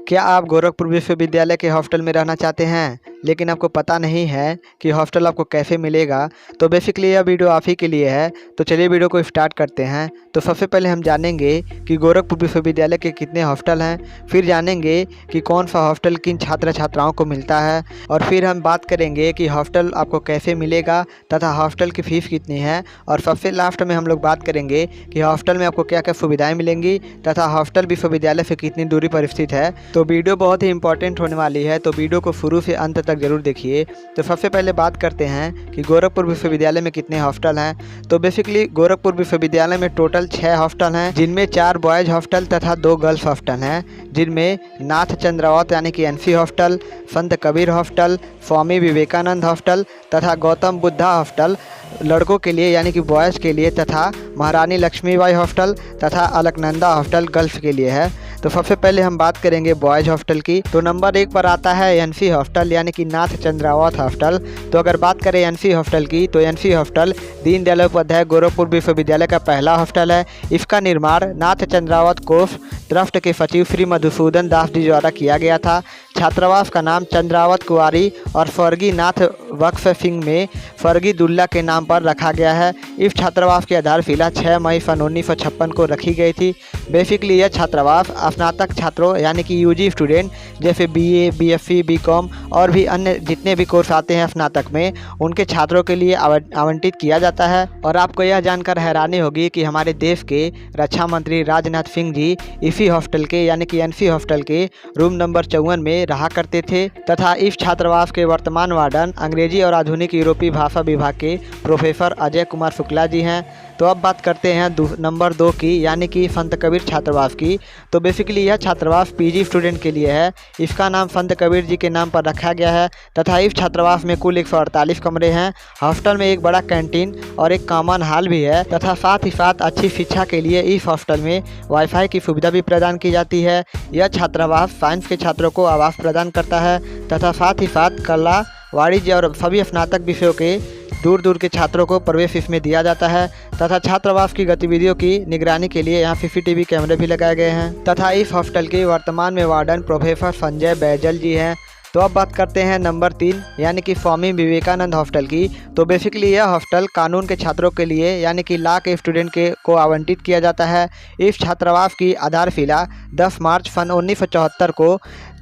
क्या आप गोरखपुर विश्वविद्यालय के हॉस्टल में रहना चाहते हैं लेकिन आपको पता नहीं है कि हॉस्टल आपको कैसे मिलेगा? तो बेसिकली यह वीडियो आप ही के लिए है। तो चलिए वीडियो को स्टार्ट करते हैं। तो सबसे पहले हम जानेंगे कि गोरखपुर विश्वविद्यालय के कितने हॉस्टल हैं, फिर जानेंगे कि कौन सा हॉस्टल किन छात्र छात्राओं को मिलता है, और फिर हम बात करेंगे कि हॉस्टल आपको कैसे मिलेगा तथा हॉस्टल की फ़ीस कितनी है, और सबसे लास्ट में हम लोग बात करेंगे कि हॉस्टल में आपको क्या क्या सुविधाएँ मिलेंगी तथा हॉस्टल विश्वविद्यालय से कितनी दूरी पर स्थित है। तो वीडियो बहुत ही इंपॉर्टेंट होने वाली है, तो वीडियो को शुरू से अंत तक जरूर देखिए। तो सबसे पहले बात करते हैं कि गोरखपुर विश्वविद्यालय में कितने हॉस्टल हैं। तो बेसिकली गोरखपुर विश्वविद्यालय में टोटल 6 हॉस्टल हैं, जिनमें 4 बॉयज़ हॉस्टल तथा 2 गर्ल्स हॉस्टल हैं, जिनमें नाथ चंद्रावत यानी कि एनसी हॉस्टल, संत कबीर हॉस्टल, स्वामी विवेकानंद हॉस्टल तथा गौतम बुद्धा हॉस्टल लड़कों के लिए यानी कि बॉयज़ के लिए, तथा महारानी लक्ष्मीबाई हॉस्टल तथा अलकनंदा हॉस्टल गर्ल्स के लिए है। तो सबसे पहले हम बात करेंगे बॉयज़ हॉस्टल की। तो नंबर 1 पर आता है एनसी हॉस्टल यानी कि नाथ चंद्रावत हॉस्टल। तो अगर बात करें एनसी हॉस्टल की, तो एनसी हॉस्टल दीनदयाल उपाध्याय गोरखपुर विश्वविद्यालय का पहला हॉस्टल है। इसका निर्माण नाथ चंद्रावत कोष ट्रस्ट के सचिव श्री मधुसूदन दास जी द्वारा किया गया था। छात्रावास का नाम चंद्रावत कुंवारी और स्वर्गीय नाथ वक्फ सिंह में स्वर्गीय दुल्ला के नाम पर रखा गया है। इस छात्रावास की आधारशिला 6 मई सन 1956 को रखी गई थी। बेसिकली यह छात्रावास स्नातक छात्रों यानी कि यूजी स्टूडेंट जैसे बीए, बीएससी, बीकॉम और भी अन्य जितने भी कोर्स आते हैं स्नातक में, उनके छात्रों के लिए आवंटित किया जाता है। और आपको यह जानकर हैरानी होगी कि हमारे देश के रक्षा मंत्री राजनाथ सिंह जी इसी हॉस्टल के यानी कि एनसी हॉस्टल के रूम नंबर 54 में रहा करते थे, तथा इस छात्रावास के वर्तमान वार्डन अंग्रेजी और आधुनिक यूरोपीय भाषा विभाग के प्रोफेसर अजय कुमार शुक्ला जी हैं। तो अब बात करते हैं नंबर 2 की यानी कि संत कबीर छात्रावास की। तो बेसिकली यह छात्रावास पीजी स्टूडेंट के लिए है। इसका नाम संत कबीर जी के नाम पर रखा गया है तथा इस छात्रावास में कुल 148 कमरे हैं। हॉस्टल में एक बड़ा कैंटीन और एक कॉमन हॉल भी है, तथा साथ ही साथ अच्छी शिक्षा के लिए इस हॉस्टल में वाईफाई की सुविधा भी प्रदान की जाती है। यह छात्रावास साइंस के छात्रों को आवास प्रदान करता है तथा साथ ही साथ कला, वाणिज्य और सभी स्नातक विषयों के दूर दूर के छात्रों को प्रवेश इसमें दिया जाता है, तथा छात्रावास की गतिविधियों की निगरानी के लिए यहाँ सीसीटीवी कैमरे भी लगाए गए हैं, तथा इस हॉस्टल के वर्तमान में वार्डन प्रोफेसर संजय बैजल जी हैं। तो अब बात करते हैं नंबर 3 यानी कि स्वामी विवेकानंद हॉस्टल की। तो बेसिकली यह हॉस्टल कानून के छात्रों के लिए यानी कि लॉ के स्टूडेंट को आवंटित किया जाता है। इस छात्रावास की आधारशिला 10 मार्च सन 1974 को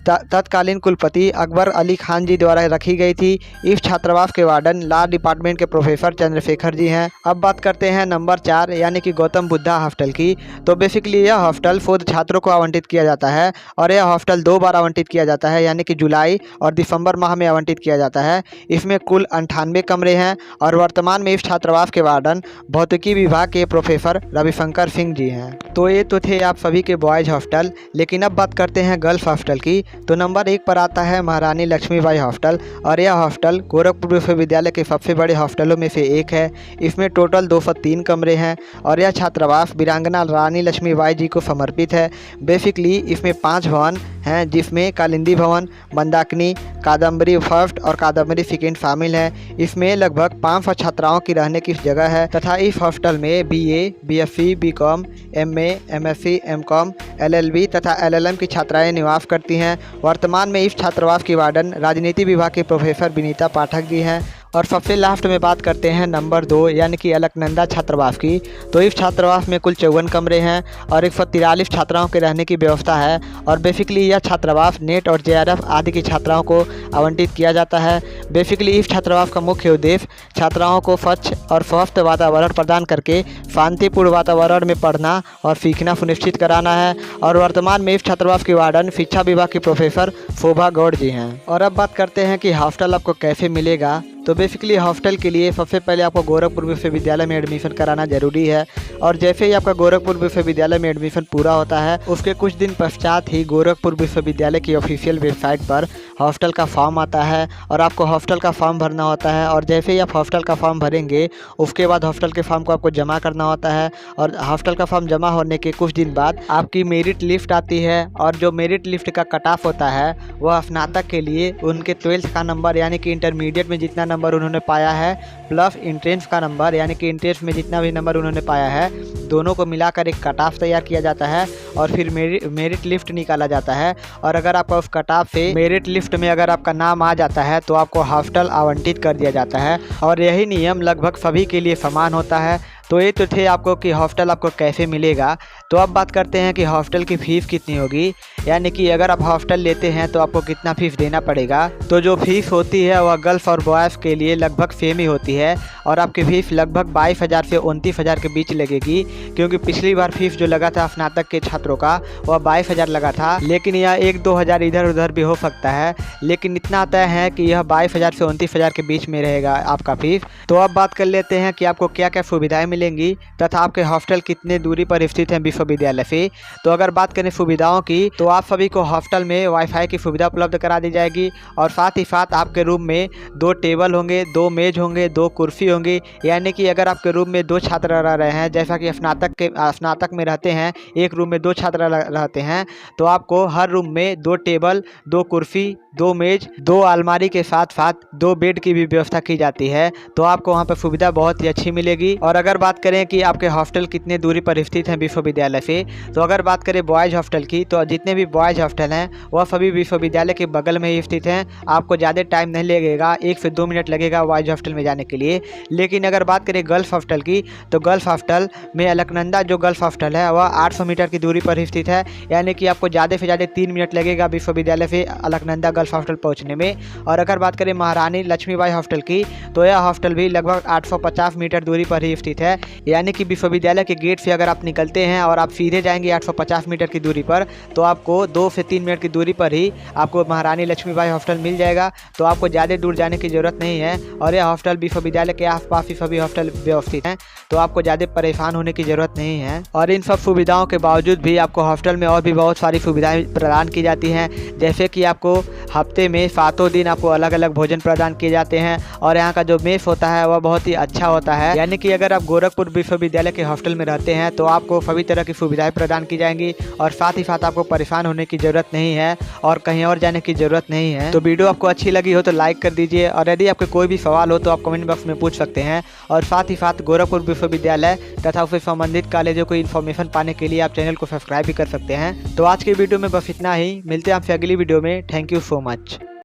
तत्कालीन कुलपति अकबर अली खान जी द्वारा रखी गई थी। इस छात्रावास के वार्डन लॉ डिपार्टमेंट के प्रोफेसर चंद्रशेखर जी हैं। अब बात करते हैं नंबर 4 यानी कि गौतम बुद्धा हॉस्टल की। तो बेसिकली यह हॉस्टल खुद छात्रों को आवंटित किया जाता है, और यह हॉस्टल 2 बार आवंटित किया जाता है यानी कि जुलाई और दिसंबर माह में आवंटित किया जाता है। इसमें कुल 98 कमरे हैं, और वर्तमान में इस छात्रावास के वार्डन भौतिकी विभाग के प्रोफेसर रविशंकर सिंह जी हैं। तो ये तो थे आप सभी के बॉयज़ हॉस्टल। लेकिन अब बात करते हैं गर्ल्स हॉस्टल की। तो नंबर 1 पर आता है महारानी लक्ष्मीबाई हॉस्टल, और यह हॉस्टल गोरखपुर विश्वविद्यालय के सबसे बड़े हॉस्टलों में से एक है। इसमें टोटल 203 कमरे हैं, और यह छात्रावास वीरांगना रानी लक्ष्मीबाई जी को समर्पित है। बेसिकली इसमें 5 भवन हैं, जिसमें कालिंदी भवन, मंदाकिनी, कादम्बरी फर्स्ट और कादम्बरी सेकेंड शामिल हैं। इसमें लगभग 500 छात्राओं की रहने की जगह है, तथा इस हॉस्टल में BA, BSc, BCom, MA, MSc, MCom, LLB तथा एलएलएम की छात्राएं निवास करती हैं। वर्तमान में इस छात्रावास की वार्डन राजनीति विभाग के प्रोफेसर विनीता पाठक जी हैं। और सबसे लास्ट में बात करते हैं नंबर 2 यानी कि अलकनंदा छात्रावास की। तो इस छात्रावास में कुल 54 कमरे हैं और 143 छात्राओं के रहने की व्यवस्था है, और बेसिकली यह छात्रावास नेट और जेआरएफ आदि की छात्राओं को आवंटित किया जाता है। बेसिकली इस छात्रावास का मुख्य उद्देश्य छात्राओं को स्वच्छ और स्वस्थ वातावरण प्रदान करके शांतिपूर्ण वातावरण में पढ़ना और सीखना सुनिश्चित कराना है। और वर्तमान में इस छात्रावास की वार्डन शिक्षा विभाग की प्रोफेसर शोभा गौड़ जी हैं। और अब बात करते हैं कि हॉस्टल आपको कैसे मिलेगा। तो बेसिकली हॉस्टल के लिए सबसे पहले आपको गोरखपुर विश्वविद्यालय में एडमिशन कराना जरूरी है, और जैसे ही आपका गोरखपुर विश्वविद्यालय में एडमिशन पूरा होता है, उसके कुछ दिन पश्चात ही गोरखपुर विश्वविद्यालय की ऑफिशियल वेबसाइट पर हॉस्टल का फॉर्म आता है, और आपको हॉस्टल का फॉर्म भरना होता है। और जैसे ही आप हॉस्टल का फॉर्म भरेंगे, उसके बाद हॉस्टल के फॉर्म को आपको जमा करना होता है, और हॉस्टल का फॉर्म जमा होने के कुछ दिन बाद आपकी मेरिट लिस्ट आती है, और जो मेरिट लिस्ट का कट ऑफ होता है वह स्नातक के लिए उनके 12th का नंबर यानी कि इंटरमीडिएट में जितना नंबर उन्होंने पाया है प्लस इंट्रेंस का नंबर, यानी कि इंट्रेंस में जितना भी नंबर उन्होंने पाया है दोनों को मिलाकर एक कट ऑफ तैयार किया जाता है और फिर मेरिट लिस्ट निकाला जाता है। और अगर आपका उस कट ऑफ से मेरिट लिस्ट में अगर आपका नाम आ जाता है तो आपको हॉस्टल आवंटित कर दिया जाता है। और यही नियम लगभग सभी के लिए समान होता है। तो ये तो थे आपको कि हॉस्टल आपको कैसे मिलेगा। तो अब बात करते हैं कि हॉस्टल की फ़ीस कितनी होगी, यानी कि अगर आप हॉस्टल लेते हैं तो आपको कितना फ़ीस देना पड़ेगा। तो जो फ़ीस होती है वह गर्ल्स और बॉयज़ के लिए लगभग सेम ही होती है और आपकी फ़ीस लगभग 22,000 से 29,000 के बीच लगेगी, क्योंकि पिछली बार फ़ीस जो लगा था स्नातक के छात्रों का वह 22,000 लगा था, लेकिन यह 1-2 हज़ार इधर उधर भी हो सकता है, लेकिन इतना तय है कि यह 22,000 से 29,000 के बीच में रहेगा आपका फ़ीस। तो अब बात कर लेते हैं कि आपको क्या क्या सुविधाएँ मिलेंगी तथा आपके हॉस्टल कितने दूरी पर स्थित हैं विश्वविद्यालय से। तो अगर बात करें सुविधाओं की तो आप सभी को हॉस्टल में वाईफाई की सुविधा उपलब्ध करा दी जाएगी और साथ ही साथ आपके रूम में 2 टेबल होंगे, 2 मेज होंगे, 2 कुर्सी होंगी, यानी कि अगर आपके रूम में 2 छात्र रह रहे हैं, जैसा कि स्नातक में रहते हैं, एक रूम में 2 छात्र रहते हैं, तो आपको हर रूम में 2 टेबल, 2 कुर्सी, 2 मेज, 2 अलमारी के साथ साथ 2 बेड की भी व्यवस्था की जाती है। तो आपको वहाँ पर सुविधा बहुत ही अच्छी मिलेगी। और अगर बात करें कि आपके हॉस्टल कितने दूरी पर स्थित हैं विश्वविद्यालय से, तो अगर बात करें बॉयज़ हॉस्टल की तो जितने भी बॉयज़ हॉस्टल हैं वह सभी विश्वविद्यालय के बगल में ही स्थित हैं। आपको ज़्यादा टाइम नहीं लगेगा, 1 से 2 मिनट लगेगा बॉयज़ हॉस्टल में जाने के लिए। लेकिन अगर बात करें गर्ल्स हॉस्टल की तो गर्ल्स हॉस्टल में अलकनंदा जो गर्ल्स हॉस्टल है वह 800 मीटर की दूरी पर स्थित है, यानी कि आपको ज़्यादा से ज़्यादा 3 मिनट लगेगा विश्वविद्यालय से अलकनंदा गर्ल्स हॉस्टल पहुँचने में। और अगर बात करें महारानी लक्ष्मीबाई हॉस्टल की तो यह हॉस्टल भी लगभग 850 मीटर दूरी पर ही स्थित है, यानी कि विश्वविद्यालय के गेट से अगर आप निकलते हैं और आप सीधे जाएंगे 850 मीटर की दूरी पर तो आपको 2 से 3 मिनट की दूरी पर ही आपको महारानी लक्ष्मीबाई हॉस्टल मिल जाएगा। तो आपको ज़्यादा दूर जाने की ज़रूरत नहीं है और यह हॉस्टल विश्वविद्यालय के आसपास ही सभी हॉस्टल व्यवस्थित हैं, तो आपको ज़्यादा परेशान होने की ज़रूरत नहीं है। और इन सब सुविधाओं के बावजूद भी आपको हॉस्टल में और भी बहुत सारी सुविधाएँ प्रदान की जाती हैं, जैसे कि आपको हफ्ते में 7 दिन आपको अलग अलग भोजन प्रदान किए जाते हैं और यहाँ का जो मेस होता है वह बहुत ही अच्छा होता है, यानी कि अगर आप गोरखपुर विश्वविद्यालय के हॉस्टल में रहते हैं तो आपको सभी तरह की सुविधाएं प्रदान की जाएंगी और साथ ही साथ आपको परेशान होने की ज़रूरत नहीं है और कहीं और जाने की ज़रूरत नहीं है। तो वीडियो आपको अच्छी लगी हो तो लाइक कर दीजिए और यदि आपके कोई भी सवाल हो तो आप कमेंट बॉक्स में पूछ सकते हैं। और साथ ही साथ गोरखपुर विश्वविद्यालय तथा उससे संबंधित कॉलेजों को इन्फॉर्मेशन पाने के लिए आप चैनल को सब्सक्राइब भी कर सकते हैं। तो आज की वीडियो में बस इतना ही, मिलते हैं आपसे अगली वीडियो में। Thank you so much.